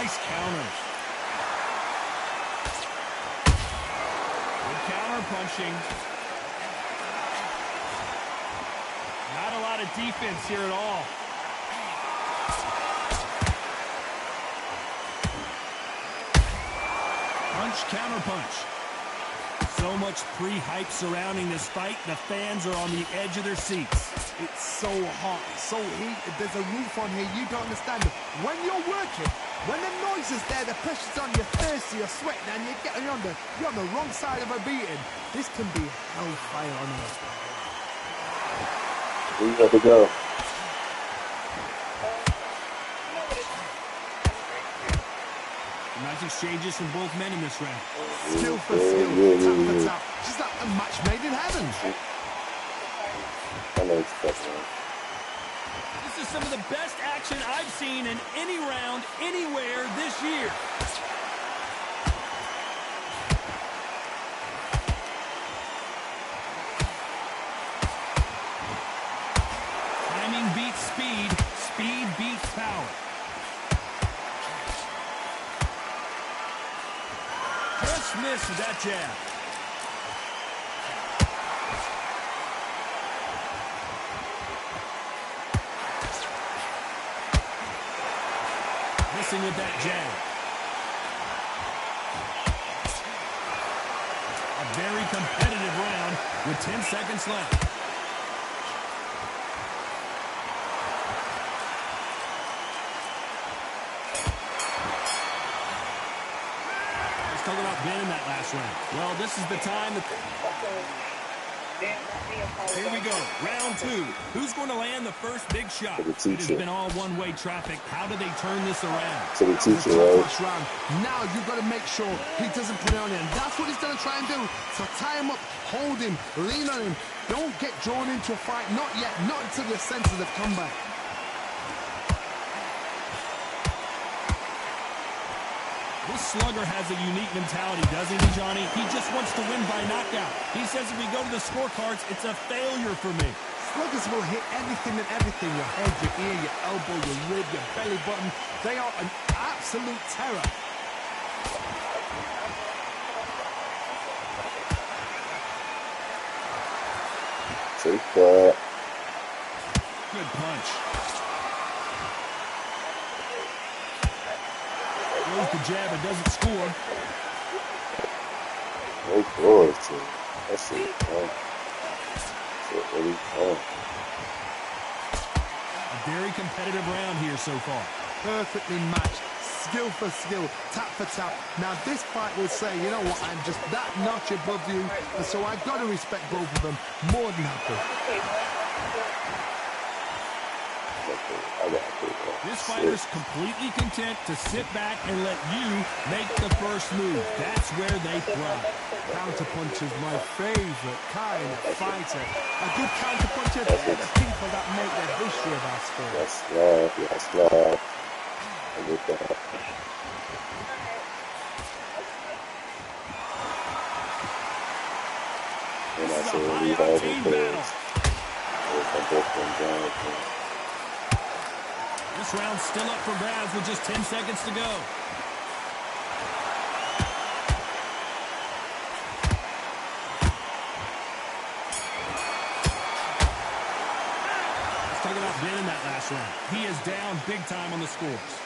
Nice counters. Good counter punching. Not a lot of defense here at all. Punch, counter punch. So much pre-hype surrounding this fight. The fans are on the edge of their seats. It's so hot, it's so heated. There's a roof on here. You don't understand it. When you're working, when the noise is there, the pressure's on, you're thirsty, you're sweating, and you're on the wrong side of a beating. This can be hellfire on earth. We got to go. Nice exchanges from both men in this round. Skill for skill, tap for tap. Just like a match made in heaven. I know it's tough, man. This is some of the best action I've seen in any round, anywhere this year. Timing beats speed. Speed beats power. Just missed with that jab. Missing with that jab. A very competitive round with 10 seconds left. Let's talk about winning that last round. Well, this is the time that... Here we go, round two. Who's going to land the first big shot? It has been all one-way traffic. How do they turn this around? To the teacher, right? Now you've got to make sure he doesn't put it on him. That's what he's going to try and do. So tie him up, hold him, lean on him. Don't get drawn into a fight. Not yet. Not until your senses have come back. This slugger has a unique mentality, doesn't he, Johnny? He just wants to win by knockout. He says if we go to the scorecards, it's a failure for me. Sluggers will hit anything and everything. Your head, your ear, your elbow, your rib, your belly button. They are an absolute terror. Take that. Good punch. Throws the jab and doesn't score. Great glory to him. That's it, man. That's it, really fun. A very competitive round here so far. Perfectly matched. Skill for skill, tap for tap. Now this fight will say, you know what, I'm just that notch above you, and so I've got to respect both of them. More than happy. This fighter's completely content to sit back and let you make the first move. That's where they thrive. Counterpunch is my favorite kind of fighter. A good counterpuncher, they're the people that make the history of our sport. Yes, love, yes, love. I get that. And I say leave all the players. This round's still up for grabs with just 10 seconds to go. Let's talk about Ben in that last round. He is down big time on the scores.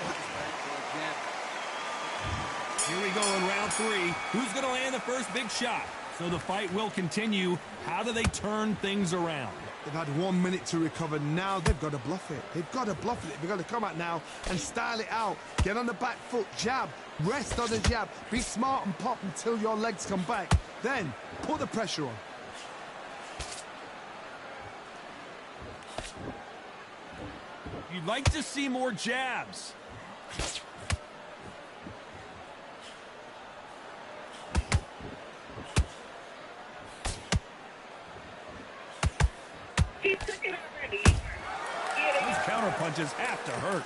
Here we go in round three. Who's going to land the first big shot? So the fight will continue. How do they turn things around? They've had 1 minute to recover. Now they've got to bluff it. They've got to bluff it. They've got to come out now and style it out. Get on the back foot, jab, rest on the jab. Be smart and pop until your legs come back. Then put the pressure on. You'd like to see more jabs. Those counter punches have to hurt.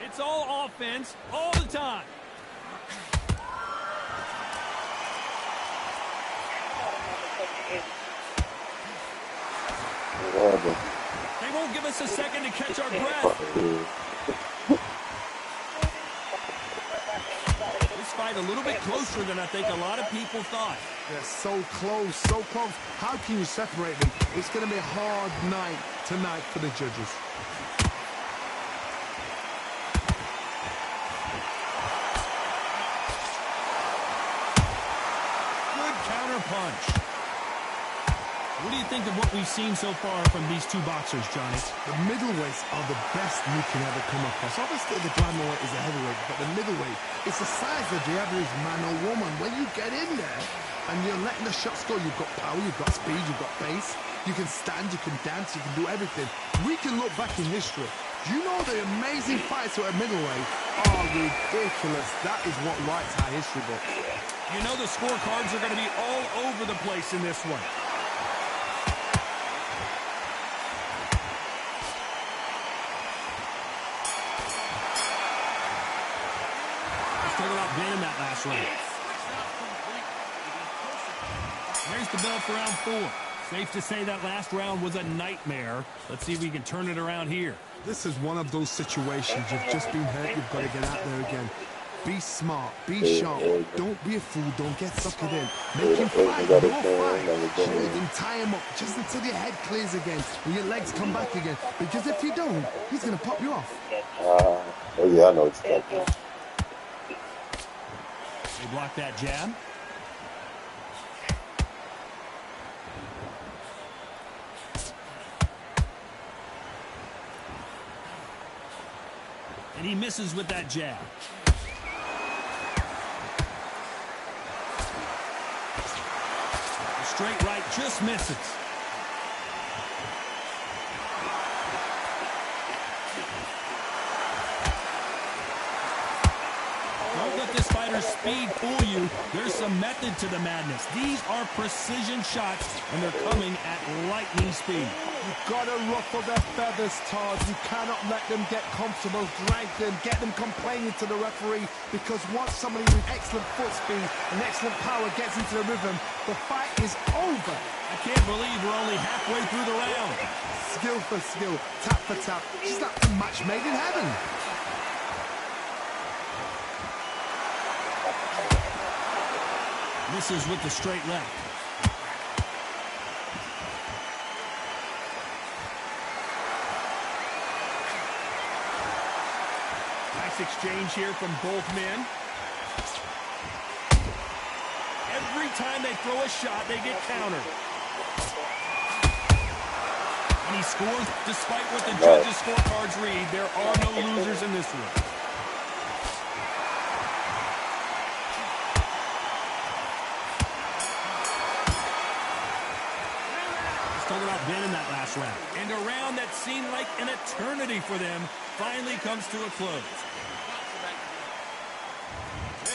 It's all offense all the time. They won't give us a second to catch our breath. This fight a little bit closer than I think a lot of people thought. They're so close, so close. How can you separate them? It's going to be a hard night tonight for the judges. Good counter punch. What do you think of what we've seen so far from these two boxers, Johnny? The middleweights are the best you can ever come across. Obviously, the glamour weight is a heavyweight, but the middleweight, it's the size of the average man or woman. When you get in there and you're letting the shots go, you've got power, you've got speed, you've got pace. You can stand, you can dance, you can do everything. We can look back in history. Do you know the amazing fights at middleweight are ridiculous? That is what writes our history book. You know the scorecards are going to be all over the place in this one. Talking about winning that last round. There's the bell for round 4. Safe to say that last round was a nightmare. Let's see if we can turn it around here. This is one of those situations. You've just been hurt. You've got to get out there again. Be smart. Be sharp. Don't be a fool. Don't get suckered in. Make him fight. Don't fight. Hold him. Tie him up just until your head clears again and your legs come back again. Because if you don't, he's going to pop you off. Oh, yeah, I know what you're talking about. They block that jab. And he misses with that jab. The straight right just misses. Don't let this fighter's speed fool you. There's some method to the madness. These are precision shots, and they're coming at lightning speed. You've got to ruffle their feathers, Todd. You cannot let them get comfortable, drag them, get them complaining to the referee, because once somebody with excellent foot speed and excellent power gets into the rhythm, the fight is over. I can't believe we're only halfway through the round. Skill for skill, tap for tap, just like a match made in heaven. Misses with the straight left. Nice exchange here from both men. Every time they throw a shot, they get countered. And he scores despite what the judges' scorecards read. There are no losers in this one. Talking about winning that last round. And a round that seemed like an eternity for them finally comes to a close.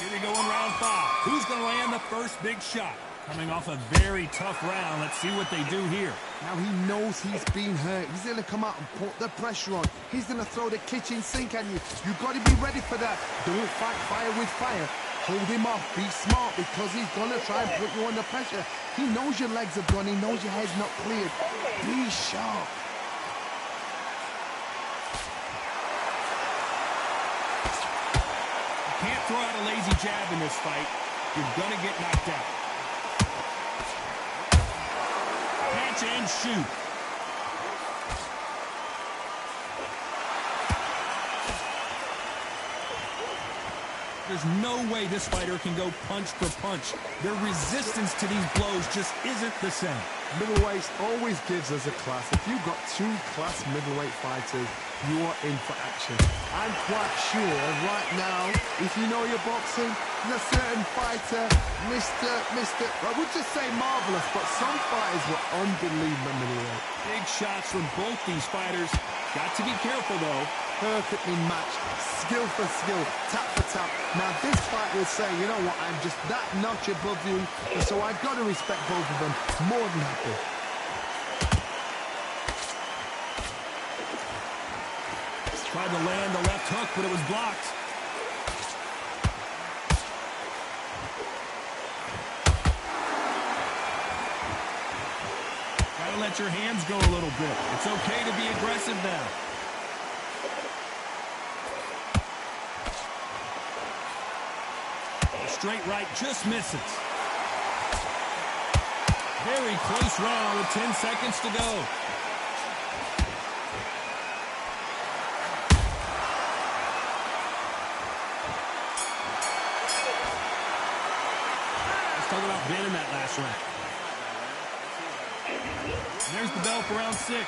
Here we go in round 5. Who's going to land the first big shot? Coming off a very tough round. Let's see what they do here. Now he knows he's been hurt. He's going to come out and put the pressure on. He's going to throw the kitchen sink at you. You've got to be ready for that. Don't fight fire with fire. Hold him off. Be smart, because he's going to try and put you under pressure. He knows your legs have gone. He knows your head's not cleared. Be sharp. You can't throw out a lazy jab in this fight. You're going to get knocked out. Catch and shoot. There's no way this fighter can go punch for punch. Their resistance to these blows just isn't the same. Middleweight always gives us a class. If you've got 2 class middleweight fighters, you are in for action. I'm quite sure right now, if you know your boxing, there's a certain fighter, Mr. I would just say marvelous, but some fighters were unbelievable middleweight. Big shots from both these fighters. Got to be careful, though. Perfectly matched, skill for skill, tap for tap. Now this fight will say, you know what, I'm just that notch above you, and so I've got to respect both of them more than happy. Tried to land the left hook, but it was blocked. Gotta let let your hands go a little bit. It's okay to be aggressive now. The straight right just misses. Very close round with 10 seconds to go. Let's talk about winning that last round. There's the bell for round 6.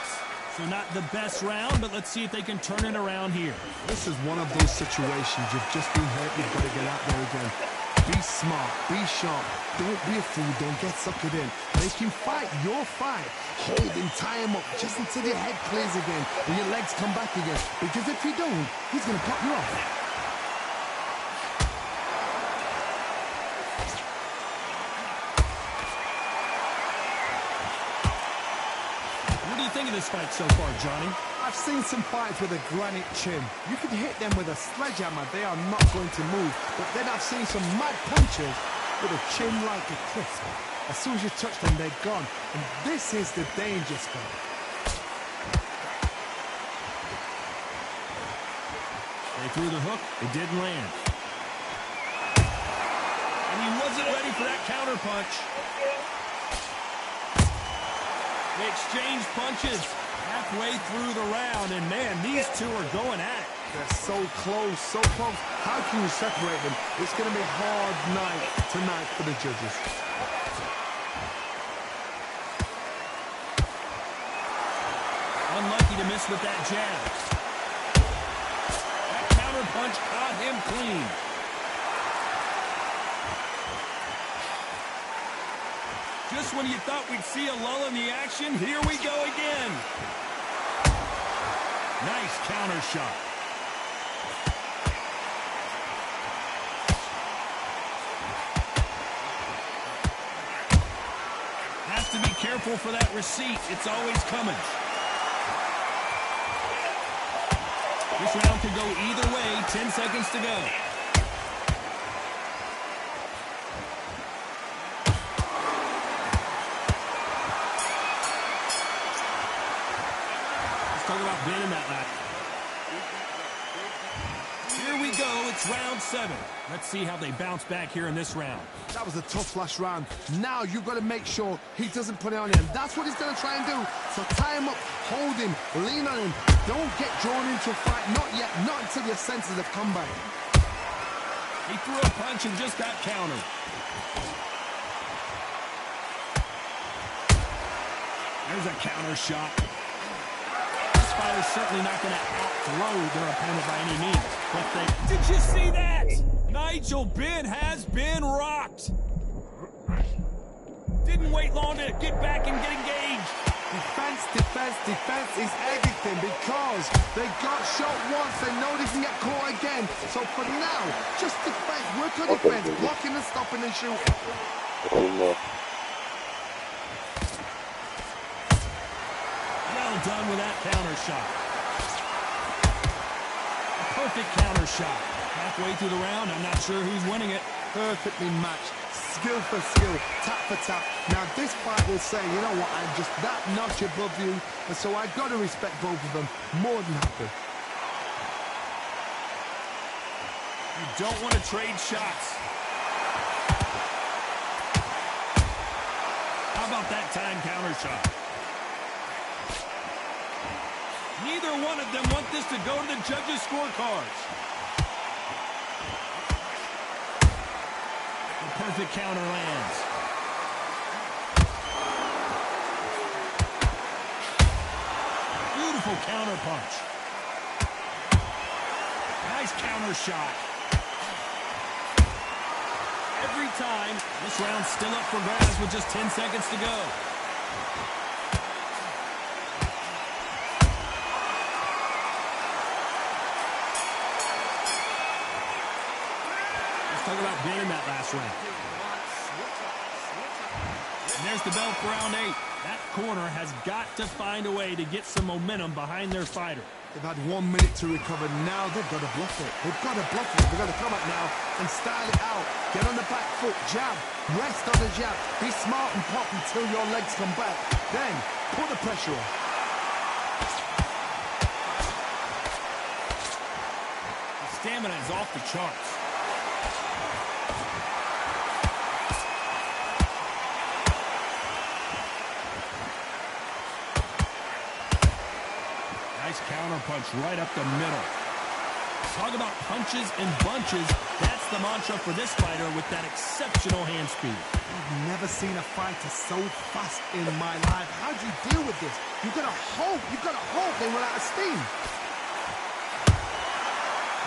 So not the best round, but let's see if they can turn it around here. This is one of those situations. You've just been hurt. You've got to get out there again. Be smart. Be sharp. Don't be a fool. Don't get suckered in. Make him fight your fight. Hold him. Tie him up just until your head clears again and your legs come back again. Because if you don't, he's going to pop you off. Think of this fight so far, Johnny? I've seen some fights with a granite chin. You can hit them with a sledgehammer, they are not going to move. But then I've seen some mad punches with a chin like a crisp. As soon as you touch them, they're gone. And this is the danger spot. They threw the hook, it didn't land. And he wasn't ready for that counter punch. They exchange punches halfway through the round, and man, these two are going at it. They're so close, so close. How can you separate them? It's going to be a hard night tonight for the judges. Unlucky to miss with that jab. That counter punch caught him clean. Just when you thought we'd see a lull in the action, here we go again. Nice counter shot. Has to be careful for that receipt. It's always coming. This round could go either way. 10 seconds to go. Talk about winning that last. Here we go. It's round 7. Let's see how they bounce back here in this round. That was a tough last round. Now you've got to make sure he doesn't put it on him. That's what he's going to try and do. So tie him up, hold him, lean on him. Don't get drawn into a fight. Not yet. Not until your senses have come back. He threw a punch and just got countered. There's a counter shot. Fighter's certainly not going to outthrow their opponent by any means. But did you see that? Nigel Benn has been rocked. Didn't wait long to get back and get engaged. Defense, defense, defense is everything because they got shot once. They know they can get caught again. So for now, just defense. Work on defense. Blocking and stopping and shooting. Done with that counter shot. A perfect counter shot. Halfway through the round, I'm not sure who's winning it. Perfectly matched. Skill for skill. Tap for tap. Now this fight will say, you know what, I'm just that notch above you. And so I've got to respect both of them. More than happy. You don't want to trade shots. How about that time counter shot? Neither one of them want this to go to the judges' scorecards. The perfect counter lands. Beautiful counter punch. Nice counter shot. Every time, this round's still up for grabs with just 10 seconds to go. Talk about winning that last round. And there's the bell for round 8. That corner has got to find a way to get some momentum behind their fighter. They've had 1 minute to recover. Now they've got to bluff it. They've got to bluff it. They've got to come up now and style it out. Get on the back foot, jab, rest on the jab. Be smart and pop until your legs come back. Then Put the pressure on. The stamina is off the charts. Nice counter punch right up the middle. Talk about punches and bunches. That's the mantra for this fighter with that exceptional hand speed. I've never seen a fighter so fast in my life. How do you deal with this? You've got to hope they run out of steam.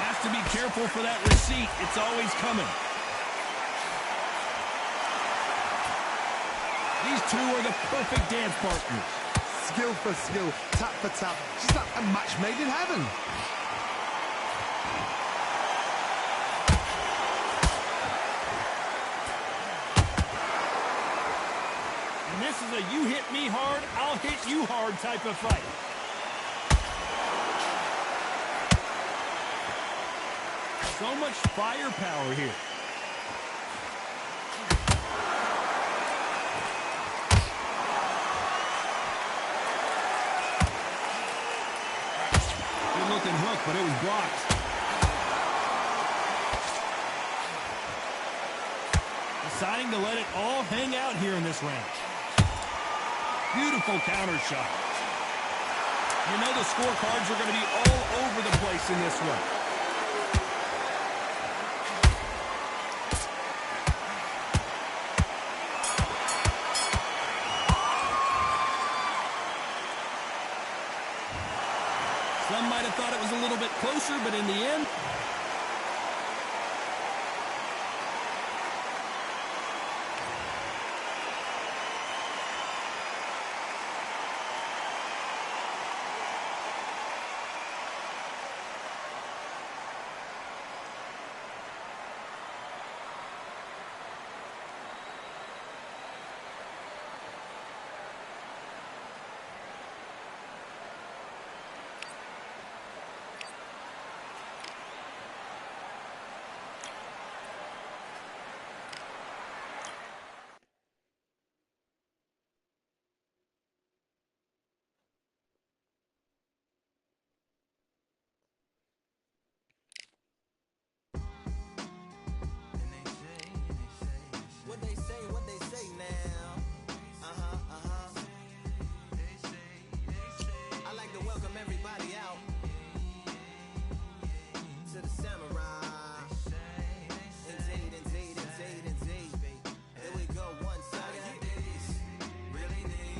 Has to be careful for that receipt. It's always coming. These two are the perfect dance partners. Skill for skill, tap for tap. Just like a match made in heaven. And this is a you hit me hard, I'll hit you hard type of fight. So much firepower here. Looking hook, but it was blocked. Deciding to let it all hang out here in this round. Beautiful counter shot. You know the scorecards are going to be all over the place in this one. Some might have thought it was a little bit closer, but in the end... What they say now. I like to welcome everybody out to the samurai. Indeed. Here we go, one side of this. Really neat.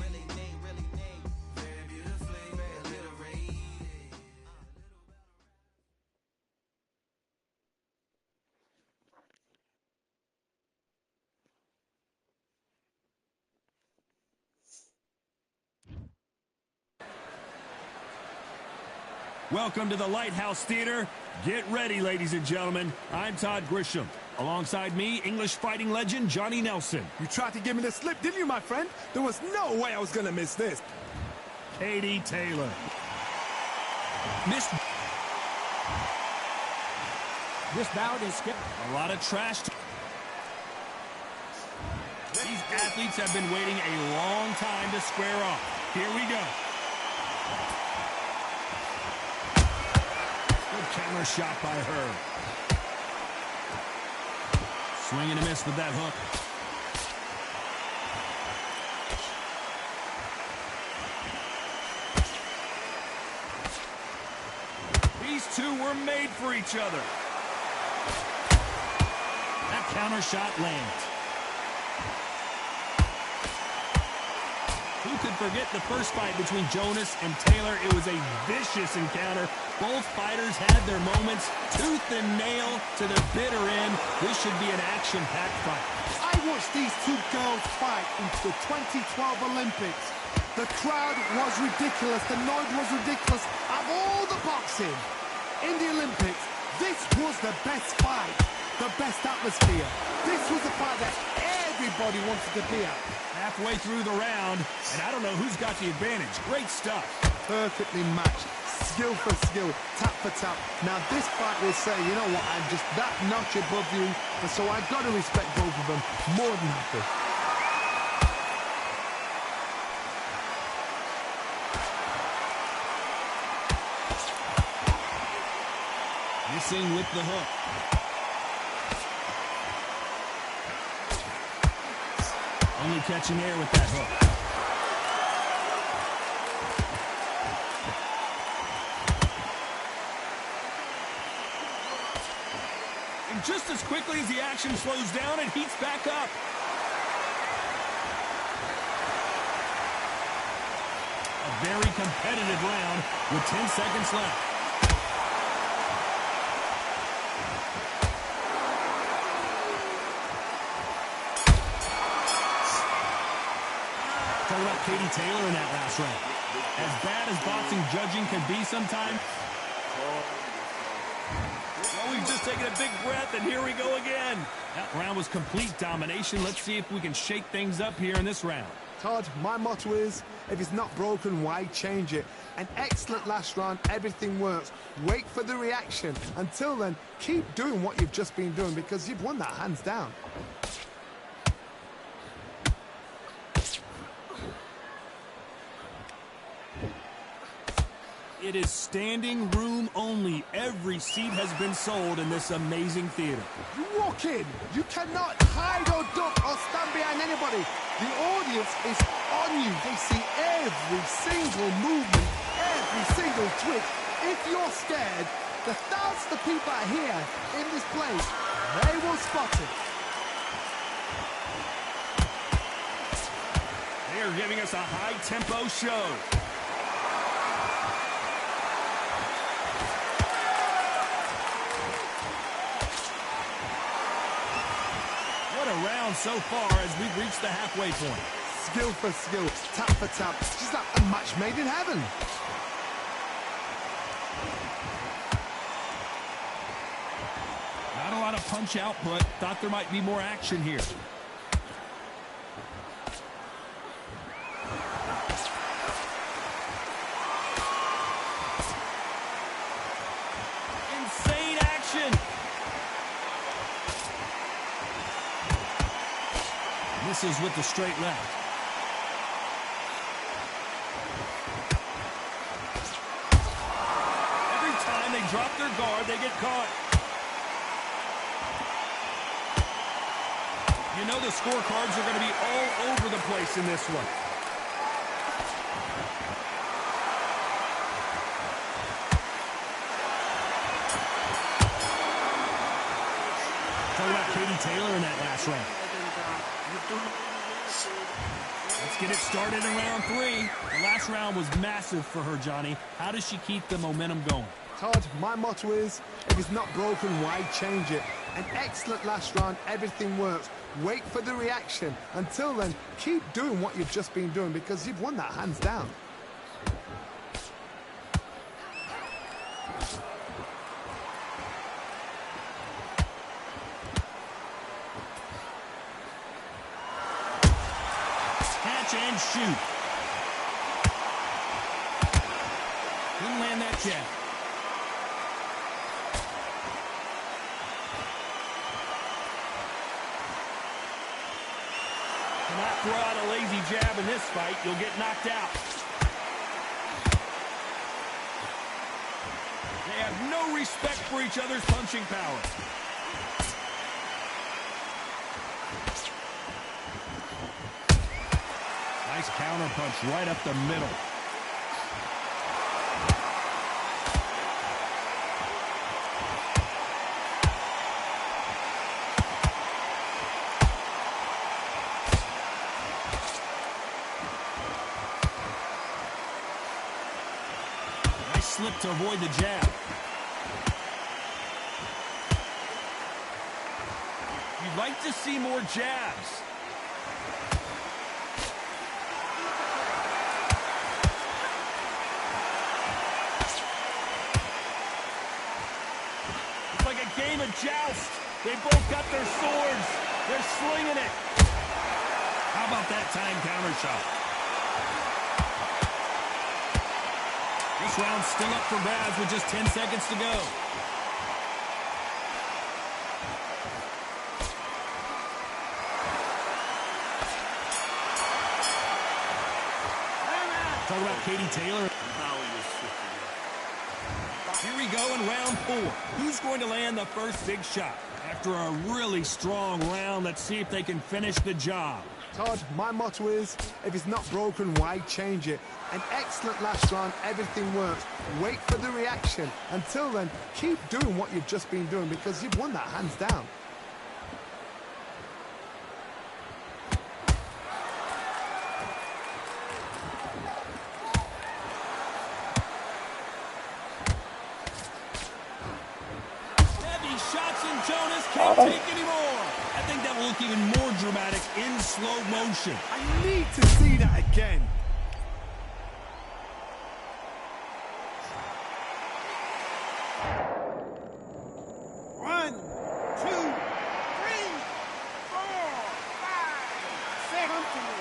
Very beautifully, very little rain. Welcome to the Lighthouse Theater. Get ready, ladies and gentlemen. I'm Todd Grisham. Alongside me, English fighting legend Johnny Nelson. You tried to give me the slip, didn't you, my friend? There was no way I was going to miss this. Katty Taylor. This bout is skipped. A lot of trash. These athletes have been waiting a long time to square off. Here we go. Counter shot by her. Swing and a miss with that hook. These two were made for each other. That counter shot lands. Who could forget the first fight between Jonas and Taylor? It was a vicious encounter. Both fighters had their moments, tooth and nail to the bitter end. This should be an action-packed fight. I watched these two girls fight in the 2012 Olympics. The crowd was ridiculous. The noise was ridiculous. Of all the boxing in the Olympics, this was the best fight, the best atmosphere. This was the fight that everybody wanted to be at. Halfway through the round, and I don't know who's got the advantage. Great stuff. Perfectly matched. Skill for skill, tap for tap. Now this fight will say, you know what, I'm just that notch above you, and so I've got to respect both of them. More than happy. Missing with the hook. Only catching air with that hook. And just as quickly as the action slows down, it heats back up. A very competitive round with 10 seconds left. Talk about Katty Taylor in that last round. As bad as boxing judging can be sometimes, well, we've just taken a big breath, and here we go again. That round was complete domination. Let's see if we can shake things up here in this round. Todd, my motto is, if it's not broken, why change it? An excellent last round, everything works. Wait for the reaction. Until then, keep doing what you've just been doing because you've won that hands down. It is standing room only. Every seat has been sold in this amazing theater. You walk in, you cannot hide or duck or stand behind anybody. The audience is on you. They see every single movement, every single twitch. If you're scared, the thousands of people are here in this place. They will spot it. They are giving us a high-tempo show. Round so far as we've reached the halfway point. Skill for skill, tap for tap. It's just like a match made in heaven. Not a lot of punch output. Thought there might be more action here. Insane action. Misses with the straight left. Every time they drop their guard, they get caught. You know the scorecards are going to be all over the place in this one. Talk about Katty Taylor in that last round. Let's get it started in round 3. The last round was massive for her, Johnny. How does she keep the momentum going? Todd, my motto is, if it's not broken, why change it? An excellent last round, everything works. Wait for the reaction. Until then, keep doing what you've just been doing because you've won that hands down. And shoot. Couldn't land that jab. Cannot throw out a lazy jab in this fight. You'll get knocked out. They have no respect for each other's punching power. Nice counter punch right up the middle. Nice slip to avoid the jab. You'd like to see more jabs. Game of joust. They both got their swords. They're slinging it. How about that time counter shot? This round's still up for grabs with just 10 seconds to go. Talk about Katty Taylor. Here we go in round 4. Who's going to land the first big shot? After a really strong round, let's see if they can finish the job. Todd, my motto is, if it's not broken, why change it? An excellent last round, everything works. Wait for the reaction. Until then, keep doing what you've just been doing because you've won that hands down. Heavy shots and Jonas can't take anymore. I think that will look even more dramatic in slow motion. I need to see that again. One, two, three, four, five, six. Come to me.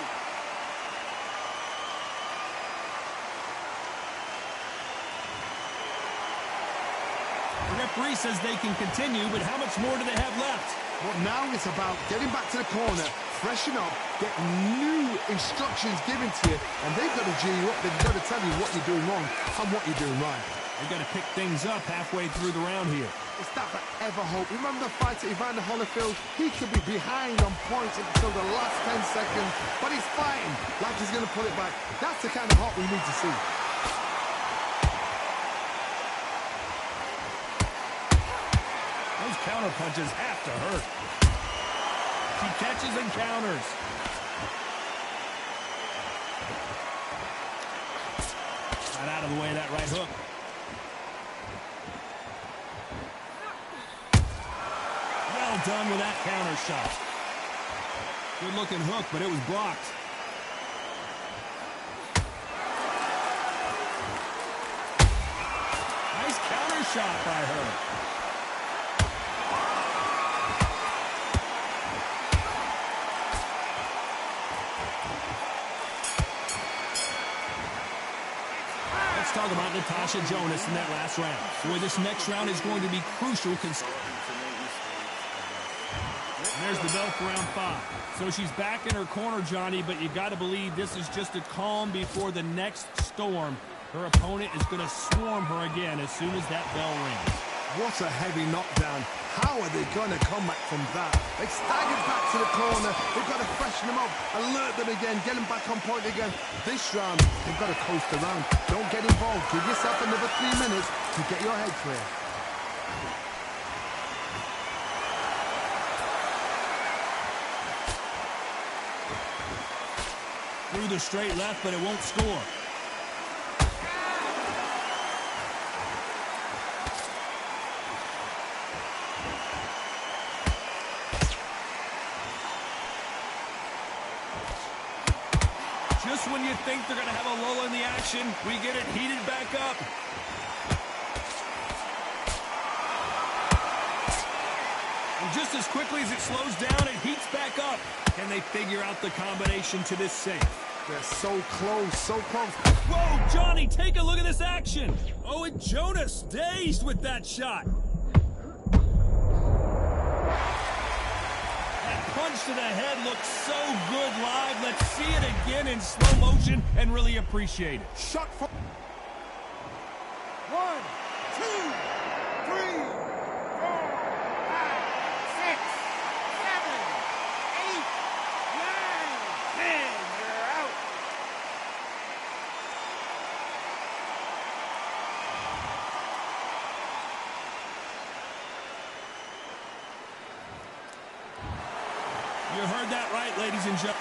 The referee says they can continue, but how much more do they have left? Well, now it's about getting back to the corner, freshen up, get new instructions given to you, and they've got to G you up. They've got to tell you what you're doing wrong and what you're doing right. They've got to pick things up halfway through the round here. It's that forever hope. Remember the fight at Evander Holyfield? He could be behind on points until the last 10 seconds, but he's fighting like he's going to pull it back. That's the kind of hope we need to see. Those counter punches have to hurt. She catches and counters. Got out of the way of that right hook. Well done with that counter shot. Good looking hook, but it was blocked. Nice counter shot by her. Let's talk about Natasha Jonas in that last round. Boy, this next round is going to be crucial. There's the bell for round 5. So she's back in her corner, Johnny, but you got to believe this is just a calm before the next storm. Her opponent is going to swarm her again as soon as that bell rings. What a heavy knockdown. How are they going to come back from that? They staggered back to the corner. They've got to freshen them up, alert them again, get them back on point again. This round, they've got to coast around. Don't get involved. Give yourself another 3 minutes to get your head clear. Through the straight left, but it won't score. Just when you think they're going to have a lull in the action, we get it heated back up. And just as quickly as it slows down, it heats back up. Can they figure out the combination to this safe? They're so close, so close. Whoa, Johnny, take a look at this action. Oh, and Jonas dazed with that shot. That punch to the head looks so good live. Let's see it again in slow motion and really appreciate it. Shot for... 1, 2, 3, 4, 5, 6, 7, 8, 9, 10. You're out. You heard that right, ladies and gentlemen.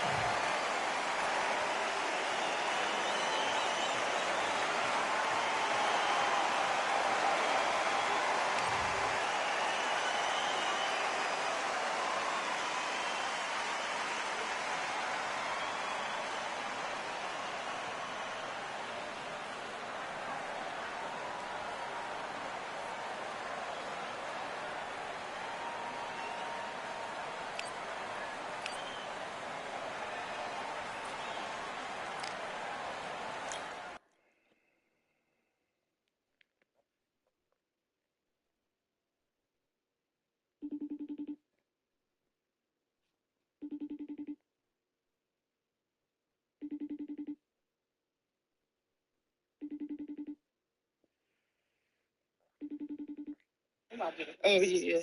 Oh, yeah.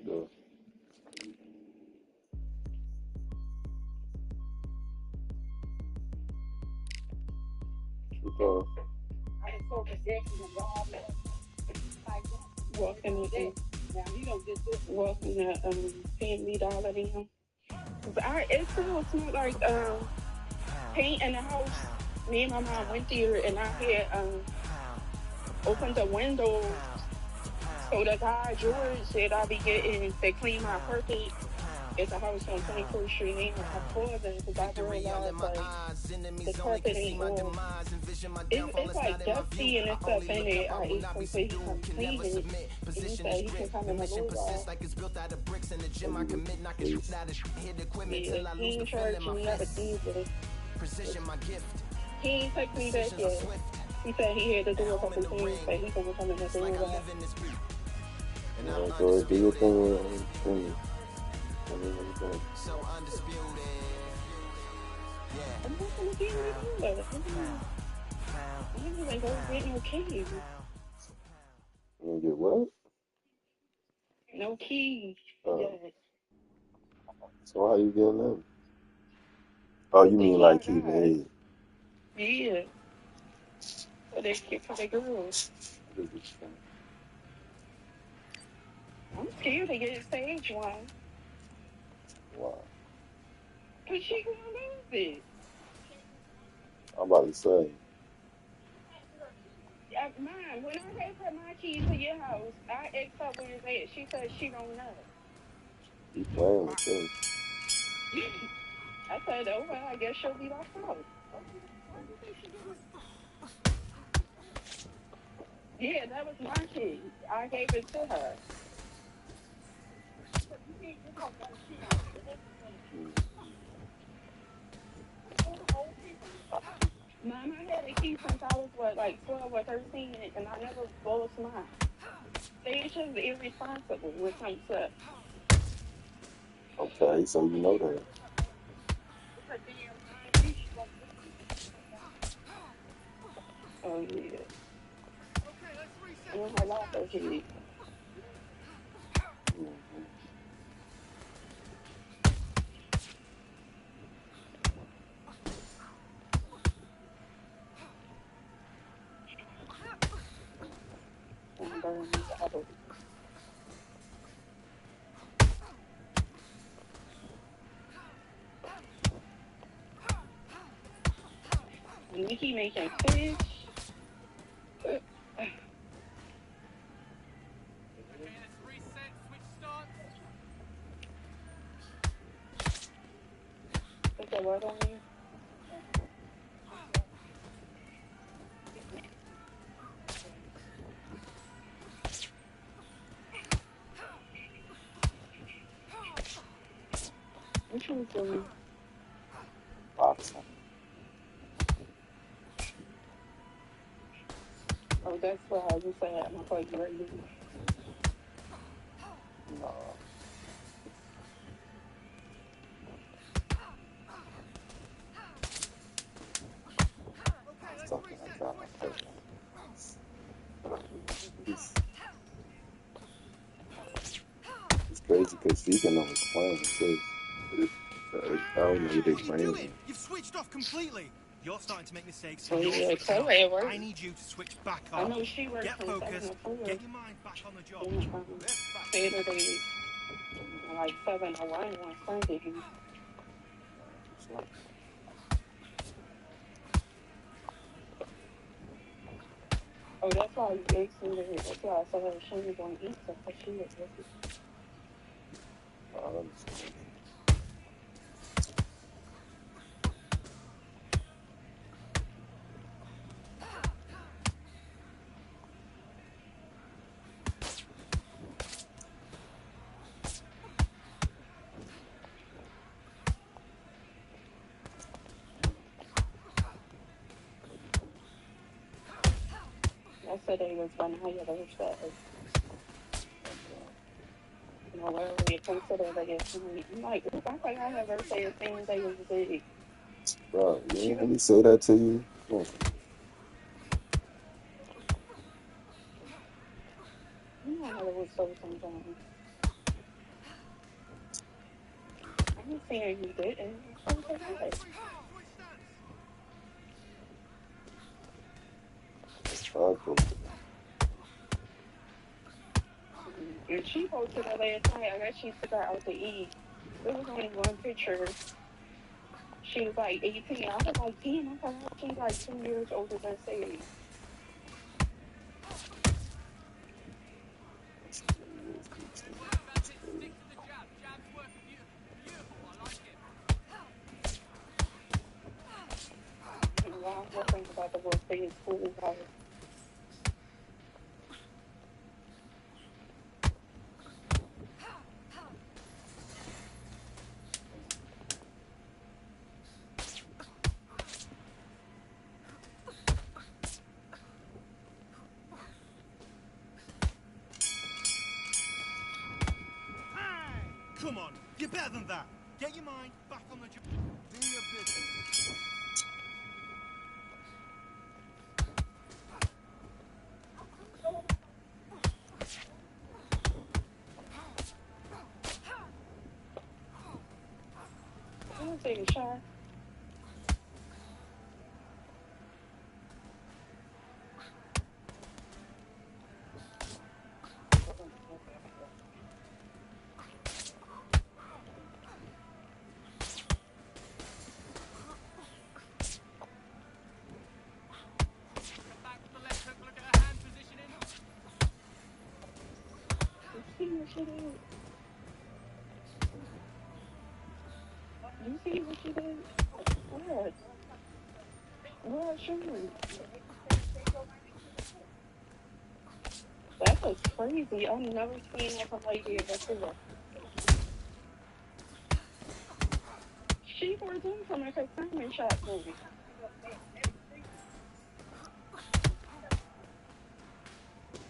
Go. Keep going. Walking the family dollar down. It still smelled like paint in the house. Me and my mom went there and I had opened the windows. So the guy George said I'll be getting to clean my carpet at the house on 24th Street. And I called him because I realized like the carpet ain't on. It's like dusty and it's stuff in it. I asked him so he come clean it. And he said he can come in a little while. Yeah, he ain't charging me up either. He ain't text me back yet. He said he had to do a couple things, but he's gonna come in the door. Yeah, go do your thing. So undisputed. I'm not gonna get any more. I'm gonna go get no keys. You gonna get what? No keys. Yet. So how you getting them? Oh, you mean like keep the head? Yeah. For the girls. I'm scared to get stage one. Wow. Cause she gonna lose it. I'm about to say. Mom, when I gave her my keys to your house, I asked her where it's at. She said she don't know. You playing with this. I said, oh, well, I guess she'll be locked out. Yeah, that was my key. I gave it to her. Mom, I had a key since I was, like 12 or 13, and I never lost mine. They just irresponsible when it comes to. Okay, so you know that. Oh, yeah. And her locker key. And burn the other. Nikki making fish. Put the word on you. What you doing? Boxing. Oh, that's why I just said I'm going to right now. No. Something like that. It's crazy because she can know it's playing too. I don't know they playing. You've switched off completely. You're starting to make mistakes. Oh, yeah, Chloe at work. I need you to switch back I on. know she works Get from focused. 7 to 4. Get your mind back on the job. Saturday, like 7 to 1 on Sunday. Oh, that's why you asked me that. That's why I said she was going to eat stuff, but she was working. Yesterday was when I had a that. You know, where we consider that it's I'm like, I think I never say the same day as the day. Bro, you didn't really say that to you? sometimes. I'm saying you didn't. I'm so bad. Struggle. And she posted her last night. I guess she took her out to eat. There was only one picture. She was like 18. I was like, damn, I thought she was like 2 years older than Sadie. Wow, I was thinking about the little thing school house. Come on, you're better than that. Get your mind back on the job. Do your business. I'm gonna take a shower. You see what she did? You see what she did? What? What shoes? That was crazy. I've never seen nothing like that before. She was in from a consignment shop movie.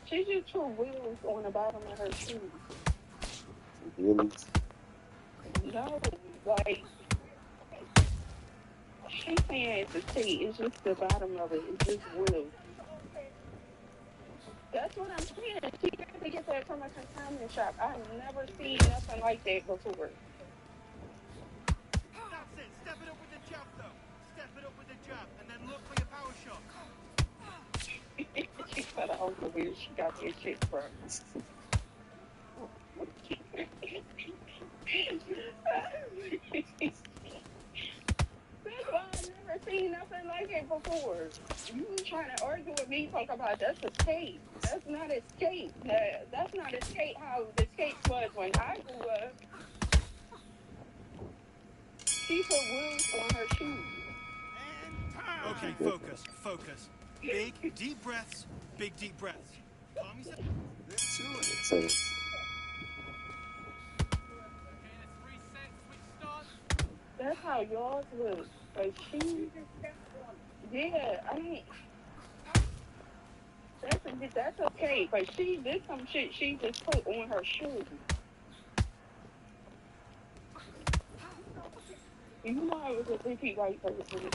She just put wheels on the bottom of her shoes. Really? No, like, she's saying it's a seat. It's just the bottom of it. It's just wheels. That's what I'm saying. She got to get that from a consignment shop. I've never seen nothing like that before. That's it. Step it up with the jab, though. Step it up with the jab, and then look for your power shot. She said, I don't know where she got that shit from. That's why I've never seen nothing like it before. You trying to argue with me, talk about that's a skate. That's not a skate. That's not a skate how the skates was when I grew up. She put wheels on her shoes. Okay, focus. Big, deep breaths. Big, deep breaths. Calm yourself. Let's do it. Same. That's how y'all look. But she, yeah, I mean, that's okay. But she did some shit she just put on her shoes. You know I was a repeat white person.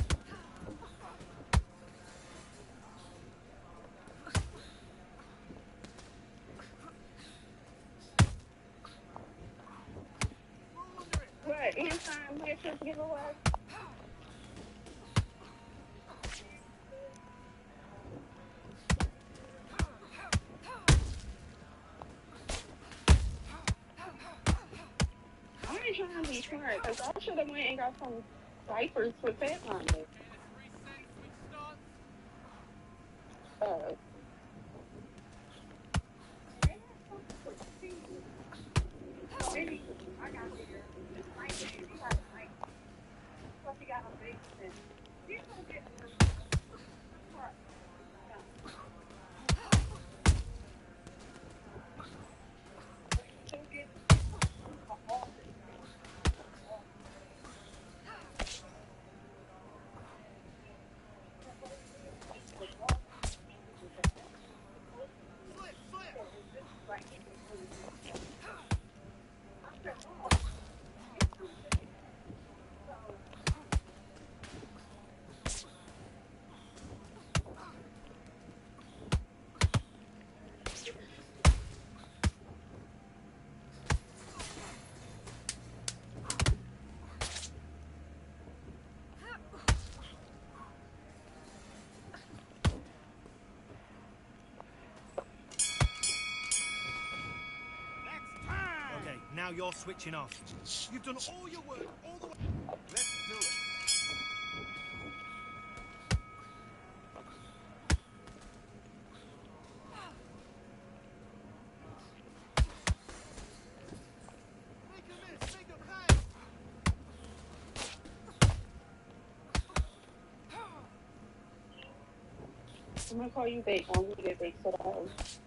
What, anytime matches giveaway? I ain't trying to be smart, because I should have went and got some diapers with that on it. Now you're switching off. You've done all your work all the way. Let's do it. Make a miss, make a pay. I'm gonna call you back when we get back to the house.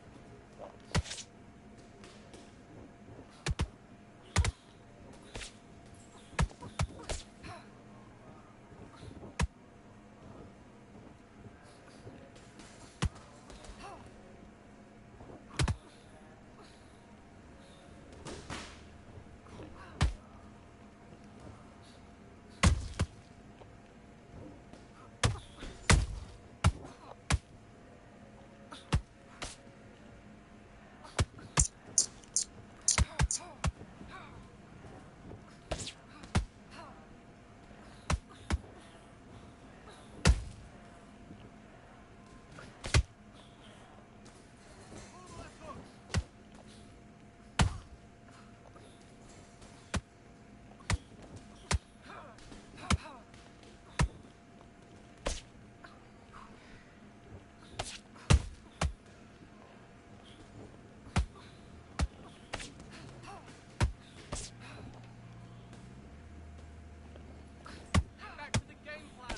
Back to the game plan.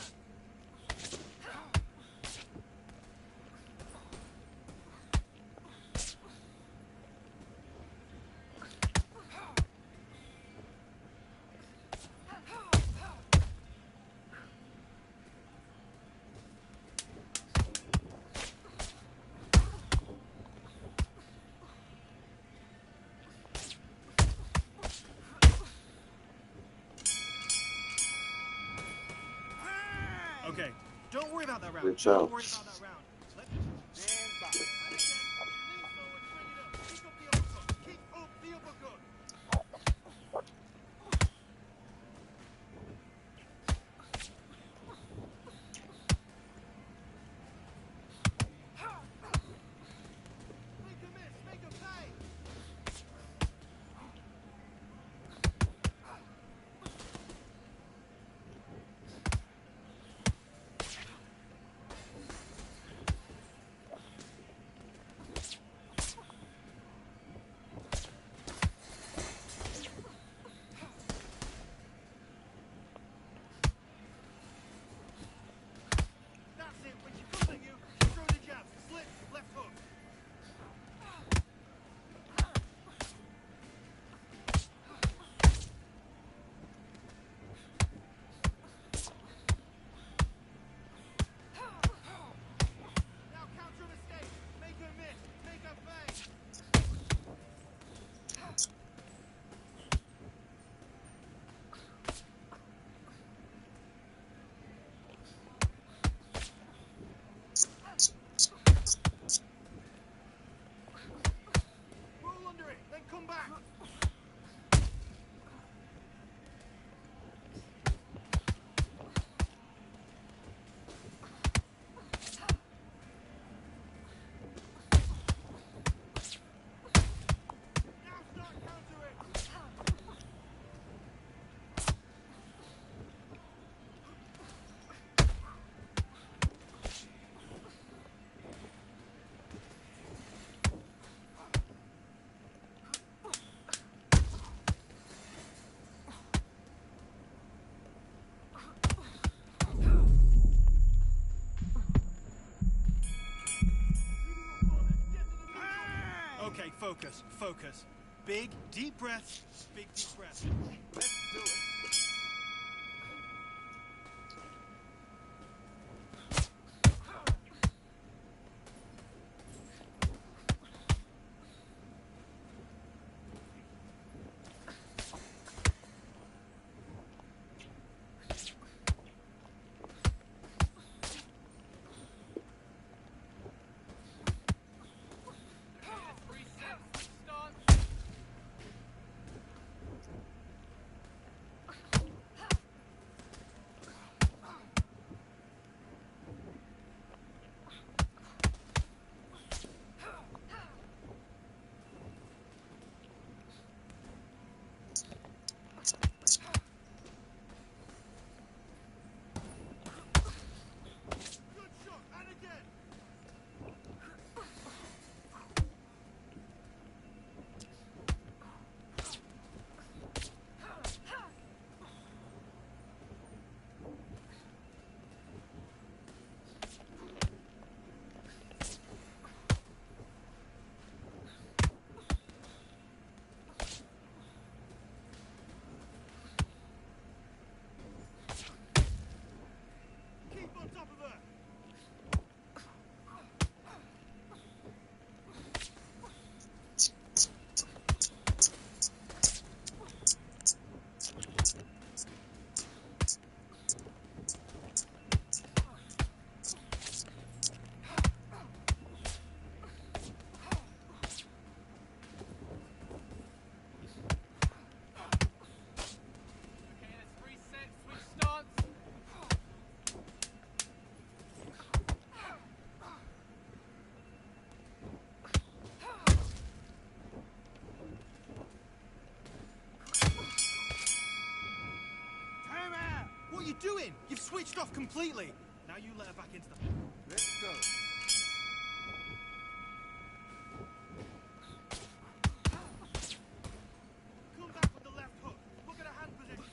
Okay, don't worry about that round. Good Don't job. worry about that round. Let Stand by. and again, lean forward, bring it up. Keep up the uppercut. Keep up the uppercut. Make a miss, make a pay. That's it. When she comes at you, throw the jab. Slip, left hook. Now counter and escape. Make her miss. Make her pay. Roll under it, then come back. Now start countering. Okay, focus, focus. Big, deep breaths, big, deep breaths. Let's do it. doing? You've switched off completely. Now you let her back into the... Let's go. Come back with the left hook. Look at her hand position.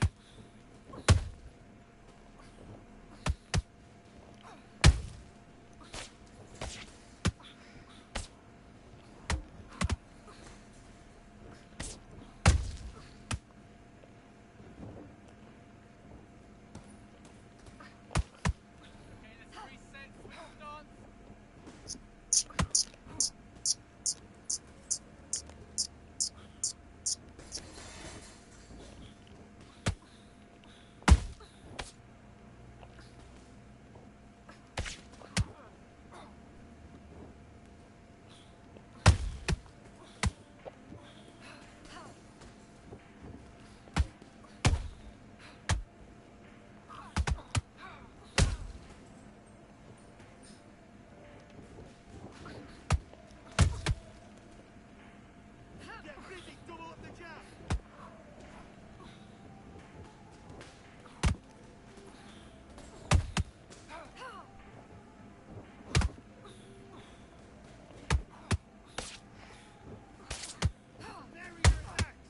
Get busy, double up the jab. Vary your attacks.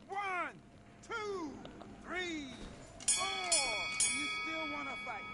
One, two, three, four. You still want to fight?